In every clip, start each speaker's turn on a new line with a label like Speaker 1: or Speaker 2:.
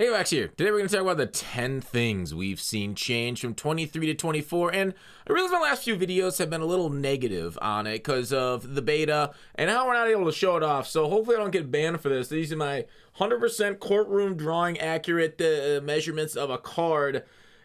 Speaker 1: Hey, Max here. Today we're going to talk about the 10 things we've seen change from 23 to 24, and I realize my last few videos have been a little negative on it because of the beta and how we're not able to show it off, so hopefully I don't get banned for this. These are my 100% courtroom drawing accurate measurements of a card.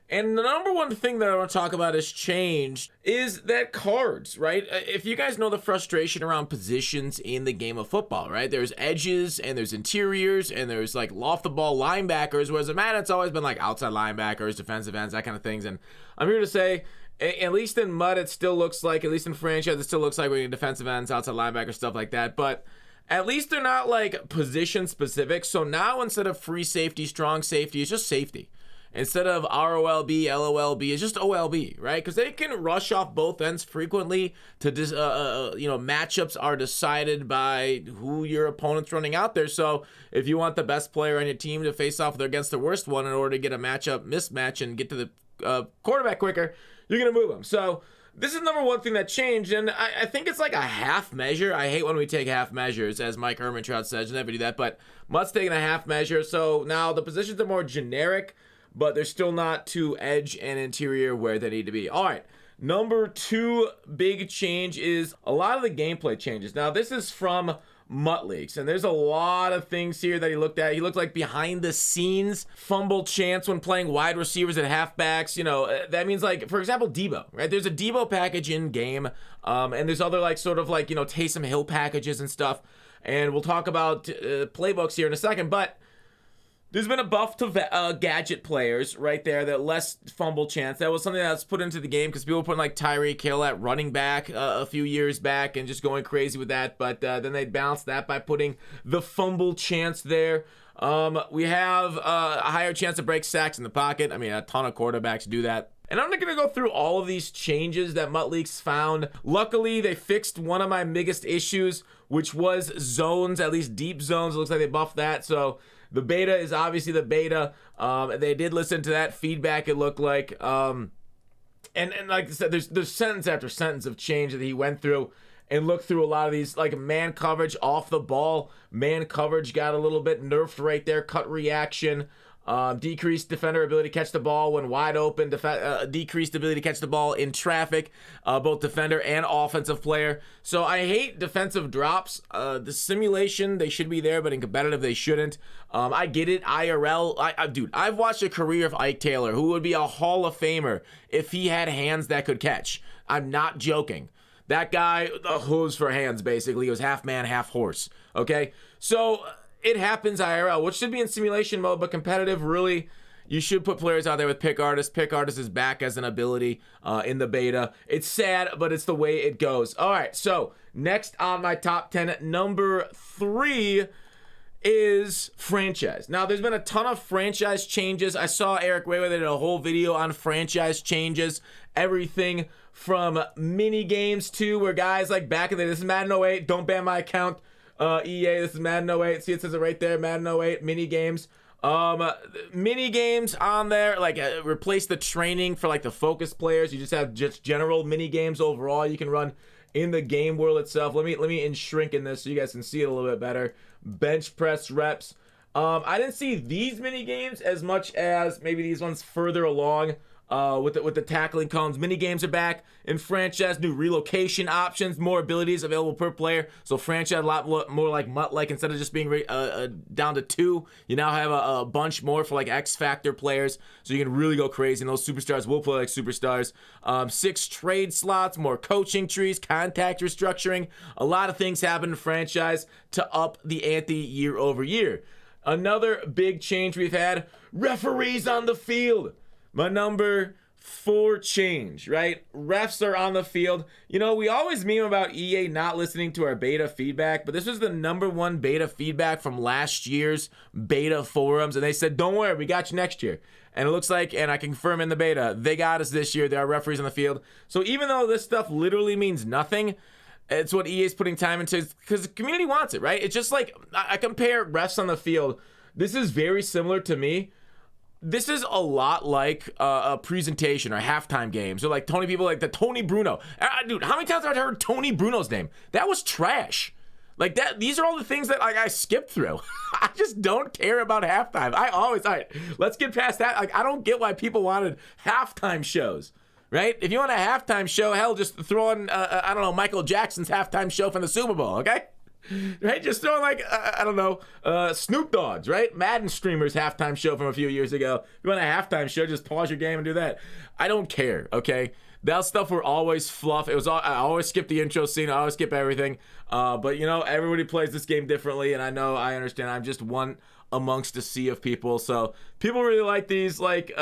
Speaker 1: And the number one thing that I want to talk about has changed is that cards, right? If you guys know the frustration around positions in the game of football, right? There's edges and there's interiors and there's like off the ball linebackers, whereas in Madden it's always been like outside linebackers, defensive ends, that kind of things. And I'm here to say, at least in MUD, it still looks like, at least in franchise, it still looks like we're getting defensive ends, outside linebackers, stuff like that. But at least they're not like position specific. So now instead of free safety, strong safety, it's just safety. Instead of ROLB, LOLB, it's just OLB, right? Because they can rush off both ends frequently to, matchups are decided by who your opponent's running out there. So if you want the best player on your team to face off against the worst one in order to get a mismatch and get to the quarterback quicker, you're going to move them. So this is number one thing that changed, and I think it's like a half measure. I hate when we take half measures, as Mike Hermantraut says. You never do that, but Mutt's taking a half measure. So now the positions are more generic, but they're still not to edge and interior where they need to be. All right, number two big change is a lot of the gameplay changes. Now, this is from Mutt Leaks, and there's a lot of things here that he looked at. He looked like behind the scenes fumble chance when playing wide receivers at halfbacks. You know, that means like, for example, Debo, right? There's a Debo package in game, and there's other like sort of like, Taysom Hill packages and stuff. And we'll talk about playbooks here in a second, but there's been a buff to gadget players right there, that less fumble chance. That was something that was put into the game because people were putting like Tyreek Hill at running back a few years back and just going crazy with that. But then they balanced that by putting the fumble chance there. We have a higher chance to break sacks in the pocket. I mean, a ton of quarterbacks do that. And I'm not going to go through all of these changes that Mutt Leaks found. Luckily, they fixed one of my biggest issues, which was zones, at least deep zones. It looks like they buffed that. So the beta is obviously the beta. They did listen to that feedback, it looked like. And like I said, there's sentence after sentence of change that he went through and looked through a lot of these, like man coverage off the ball. Man coverage got a little bit nerfed right there. Cut reaction. Decreased defender ability to catch the ball when wide open, decreased ability to catch the ball in traffic, both defender and offensive player. So I hate defensive drops. The simulation, they should be there, but in competitive, they shouldn't. I get it, IRL. Dude, I've watched a career of Ike Taylor, who would be a Hall of Famer if he had hands that could catch. I'm not joking. That guy, the hose for hands, basically. He was half man, half horse. Okay? So it happens IRL, which should be in simulation mode, but competitive, really, you should put players out there with pick artist. Pick artist is back as an ability in the beta. It's sad, but it's the way it goes. All right, so next on my top 10, number 3 is franchise. Now, there's been a ton of franchise changes. I saw Eric Wayweather did a whole video on franchise changes. Everything from mini games to where guys like back in the day, this is Madden 08, don't ban my account. EA, this is Madden 08. See, it says it right there, Madden 08, mini games. Mini games on there, like replace the training for like the focus players. You just have just general mini games overall you can run in the game world itself. Let me shrink in this so you guys can see it a little bit better. Bench press reps. I didn't see these mini games as much as maybe these ones further along. With the tackling cones. Mini games are back in franchise. New relocation options, more abilities available per player. So franchise a lot more like Mutt-like. Instead of just being down to 2, you now have a bunch more for like X Factor players. So you can really go crazy, and those superstars will play like superstars. 6 trade slots, more coaching trees, contact restructuring. A lot of things happen in franchise to up the ante year over year. Another big change we've had: referees on the field. My number 4 change, right? Refs are on the field. You know, we always meme about EA not listening to our beta feedback, but this was the number 1 beta feedback from last year's beta forums, and they said, don't worry, we got you next year. And it looks like, and I confirm in the beta, they got us this year. There are referees on the field. So even though this stuff literally means nothing, it's what EA is putting time into because the community wants it, right? It's just like, I compare refs on the field. This is very similar to me. This is a lot like a presentation or halftime games or like people like the Tony Bruno. Dude, how many times have I heard Tony Bruno's name? That was trash. Like that, these are all the things that like I skip through. I just don't care about halftime. All right, let's get past that. Like I don't get why people wanted halftime shows, right? If you want a halftime show, hell, just throw in, I don't know, Michael Jackson's halftime show from the Super Bowl, okay? Right? Just throw in like, I don't know, Snoop Dogg's, right? Madden streamer's halftime show from a few years ago. If you want a halftime show, just pause your game and do that. I don't care, okay? That stuff were always fluff. I always skip the intro scene. I always skip everything. But, you know, everybody plays this game differently, and I understand. I'm just one amongst a sea of people. So people really like these, like,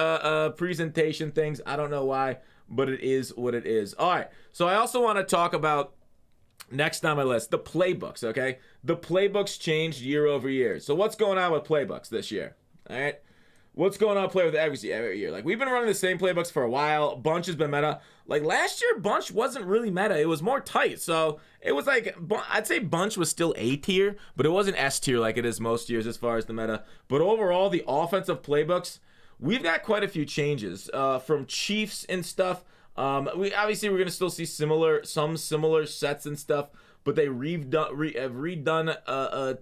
Speaker 1: presentation things. I don't know why, but it is what it is. All right, so I also want to talk about, next on my list, the playbooks, okay? The playbooks changed year over year. So what's going on with playbooks this year? All right? What's going on play with every year? Like, we've been running the same playbooks for a while. Bunch has been meta. Like, last year, Bunch wasn't really meta. It was more tight. So, it was like, I'd say Bunch was still A tier, but it wasn't S tier like it is most years as far as the meta. But overall, the offensive playbooks, we've got quite a few changes from Chiefs and stuff. We're going to still see some similar sets and stuff, but they have redone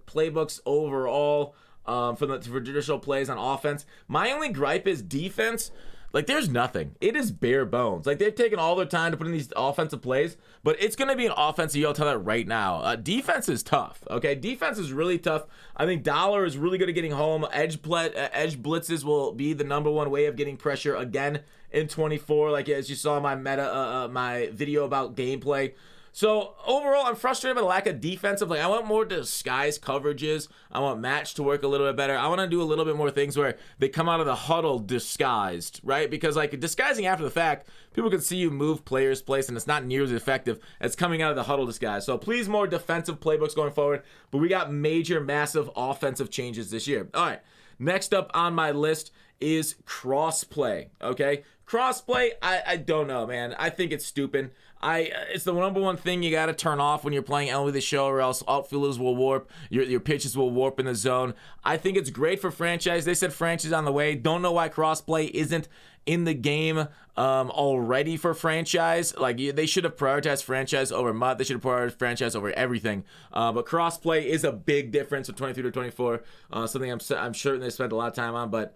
Speaker 1: playbooks overall. For traditional plays on offense. My only gripe is defense. Like, there's nothing. It is bare bones. Like, they've taken all their time to put in these offensive plays, but it's going to be an offensive. You'll tell that right now. Defense is tough, okay? Defense is really tough. I think Dollar is really good at getting home. Edge blitzes will be the number one way of getting pressure again in 24, like as you saw in my my video about gameplay. So, overall, I'm frustrated by the lack of defensive. Like, I want more disguise coverages. I want match to work a little bit better. I want to do a little bit more things where they come out of the huddle disguised, right? Because, like, disguising after the fact, people can see you move players' place, and it's not nearly as effective as coming out of the huddle disguise. So, please, more defensive playbooks going forward. But we got major, massive offensive changes this year. All right, next up on my list is crossplay, okay? Crossplay, I don't know, man. I think it's stupid. It's the number one thing you got to turn off when you're playing MLB The Show, or else outfielders will warp. Your pitches will warp in the zone. I think it's great for franchise. They said franchise on the way. Don't know why crossplay isn't in the game already for franchise. Like, they should have prioritized franchise over MUT. They should have prioritized franchise over everything. But crossplay is a big difference from 23 to 24. Something I'm sure they spent a lot of time on, but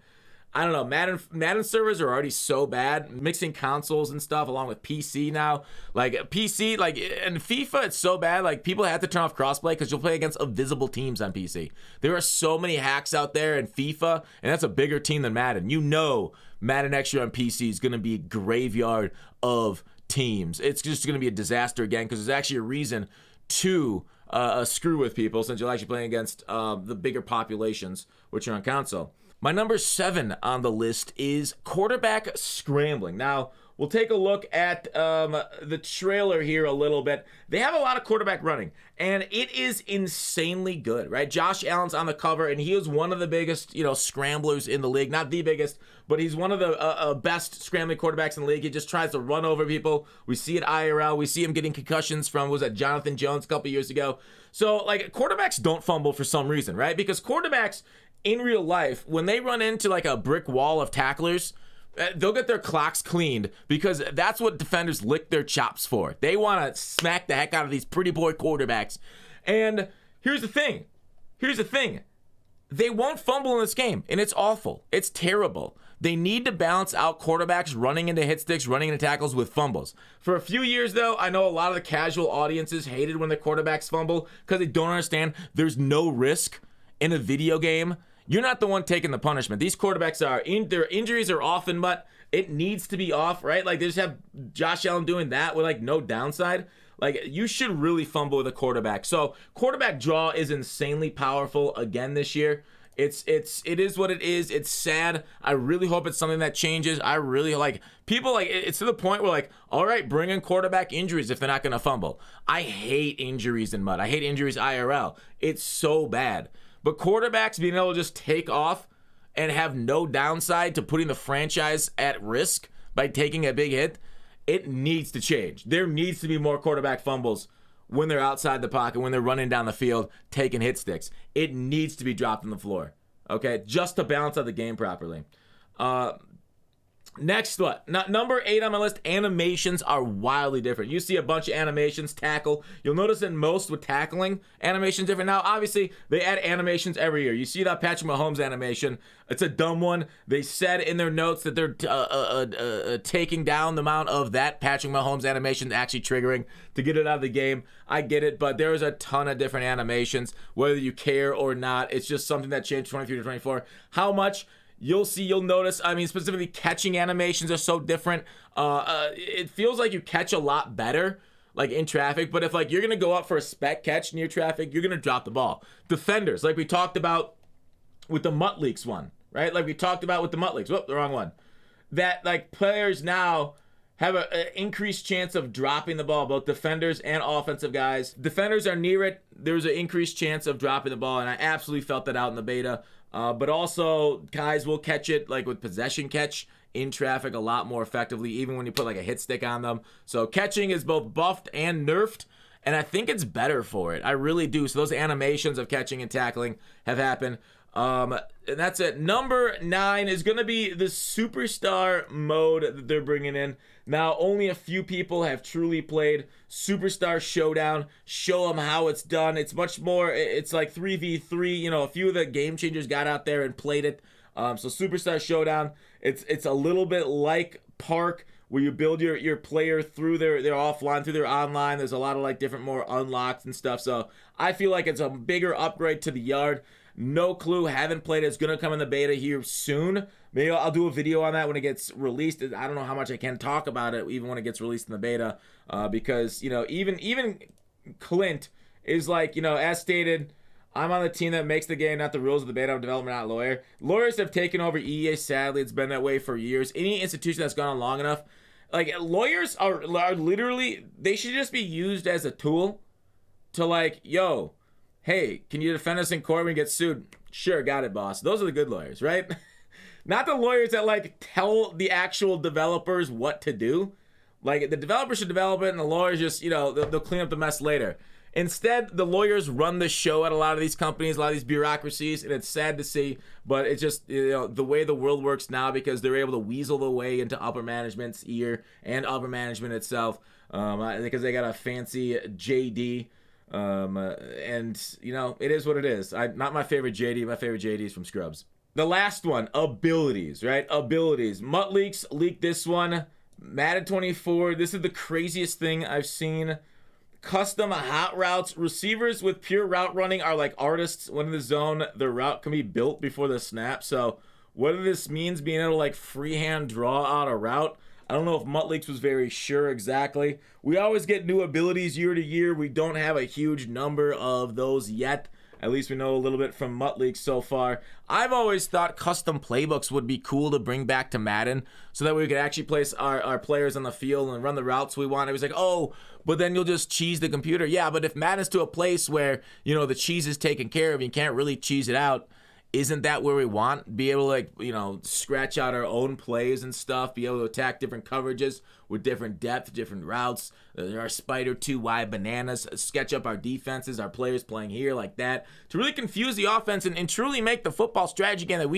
Speaker 1: I don't know. Madden servers are already so bad. Mixing consoles and stuff along with PC now. Like PC, like in FIFA, it's so bad. Like people have to turn off crossplay because you'll play against invisible teams on PC. There are so many hacks out there in FIFA, and that's a bigger team than Madden. You know, Madden next year on PC is going to be a graveyard of teams. It's just going to be a disaster again because there's actually a reason to screw with people since you're actually playing against the bigger populations, which are on console. My number 7 on the list is quarterback scrambling. Now, we'll take a look at the trailer here a little bit. They have a lot of quarterback running, and it is insanely good, right? Josh Allen's on the cover, and he is one of the biggest, scramblers in the league. Not the biggest, but he's one of the best scrambling quarterbacks in the league. He just tries to run over people. We see it IRL. We see him getting concussions from, Jonathan Jones a couple years ago. So, like, quarterbacks don't fumble for some reason, right? Because quarterbacks in real life, when they run into like a brick wall of tacklers, they'll get their clocks cleaned because that's what defenders lick their chops for. They want to smack the heck out of these pretty boy quarterbacks. And here's the thing. They won't fumble in this game, and it's awful. It's terrible. They need to balance out quarterbacks running into hit sticks, running into tackles with fumbles. For a few years, though, I know a lot of the casual audiences hated when the quarterbacks fumble because they don't understand there's no risk in a video game. You're not the one taking the punishment. These quarterbacks their injuries are often, but it needs to be off, right? Like, they just have Josh Allen doing that with, like, no downside. Like, you should really fumble with a quarterback. So, quarterback draw is insanely powerful again this year. It is what it is. It's sad. I really hope it's something that changes. I really people it's to the point where all right, bring in quarterback injuries if they're not going to fumble. I hate injuries in MUT. I hate injuries IRL. It's so bad. But quarterbacks being able to just take off and have no downside to putting the franchise at risk by taking a big hit, it needs to change. There needs to be more quarterback fumbles when they're outside the pocket, when they're running down the field, taking hit sticks. It needs to be dropped on the floor, okay, just to balance out the game properly. Next one, number 8 on my list, animations are wildly different. You see a bunch of animations, tackle. You'll notice that most with tackling, animations different. Now, obviously, they add animations every year. You see that Patrick Mahomes animation. It's a dumb one. They said in their notes that they're taking down the amount of that Patrick Mahomes animation actually triggering to get it out of the game. I get it, but there's a ton of different animations, whether you care or not. It's just something that changed 23 to 24. How much? You'll notice, I mean, specifically catching animations are so different. It feels like you catch a lot better, like in traffic, but if like you're going to go up for a spec catch near traffic, you're going to drop the ball. Defenders, like we talked about with the Mutt Leaks one, right? Like we talked about with the Mutt Leaks. Whoop, the wrong one. That like players now have an increased chance of dropping the ball, both defenders and offensive guys. Defenders are near it. There's an increased chance of dropping the ball, and I absolutely felt that out in the beta. But also, guys will catch it, like with possession catch in traffic a lot more effectively, even when you put like a hit stick on them. So catching is both buffed and nerfed, and I think it's better for it. I really do. So those animations of catching and tackling have happened. And that's it. Number 9 is going to be the Superstar mode that they're bringing in. Now, only a few people have truly played Superstar Showdown. Show them how it's done. It's much more, it's like 3v3. You know, a few of the game changers got out there and played it. So Superstar Showdown, it's a little bit like Park, where you build your player through their offline, through their online. There's a lot of like different more unlocks and stuff. So I feel like it's a bigger upgrade to the yard. No clue, haven't played it. It's going to come in the beta here soon. Maybe I'll do a video on that when it gets released. I don't know how much I can talk about it even when it gets released in the beta, because, you know, even Clint is like, you know, as stated, I'm on the team that makes the game, not the rules of the beta. I'm a developer, not a lawyer. Lawyers have taken over EA, sadly. It's been that way for years. Any institution that's gone on long enough, like, lawyers are literally, they should just be used as a tool to like, yo, hey, can you defend us in court when we get sued? Sure, got it, boss. Those are the good lawyers, right? Not the lawyers that like tell the actual developers what to do. Like, the developers should develop it, and the lawyers just, you know, they'll clean up the mess later. Instead, the lawyers run the show at a lot of these companies, a lot of these bureaucracies, and it's sad to see, but it's just, you know, the way the world works now, because they're able to weasel their way into upper management's ear and upper management itself, because they got a fancy JD. And you know, it is what it is. Not my favorite JD. My favorite JD is from Scrubs. The last one, abilities, right? Abilities. Mutt Leaks leaked this one. Madden 24. This is the craziest thing I've seen. Custom hot routes. Receivers with pure route running are like artists. When in the zone, their route can be built before the snap. So whether this means being able to like freehand draw out a route, I don't know if Mutt Leaks was very sure exactly. We always get new abilities year to year. We don't have a huge number of those yet. At least we know a little bit from Mutt Leaks so far. I've always thought custom playbooks would be cool to bring back to Madden, so that we could actually place our players on the field and run the routes we want. It was like, oh, but then you'll just cheese the computer. Yeah, but if Madden's to a place where, you know, the cheese is taken care of, you can't really cheese it out. Isn't that where we want? Be able to, like, you know, scratch out our own plays and stuff, be able to attack different coverages with different depth, different routes. Our spider 2 wide bananas, sketch up our defenses, our players playing here like that, to really confuse the offense and truly make the football strategy game that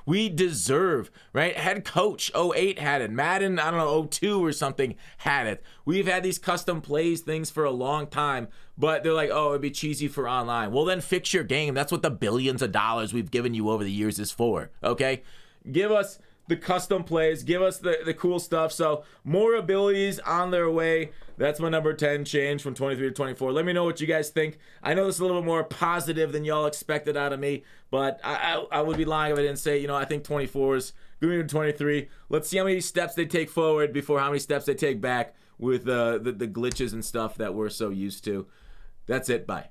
Speaker 1: we deserve, right? Head coach 08 had it. Madden, I don't know, 02 or something had it. We've had these custom plays things for a long time, but they're like, oh, it'd be cheesy for online. Well, then fix your game. That's what the billions of dollars we've given you over the years is for, okay? Give us the custom plays, give us the cool stuff. So more abilities on their way. That's my number 10 change from 23 to 24. Let me know what you guys think. I know this is a little bit more positive than y'all expected out of me, but I would be lying if I didn't say, you know, I think 24 is going to 23. Let's see how many steps they take forward before how many steps they take back with the glitches and stuff that we're so used to. That's it. Bye.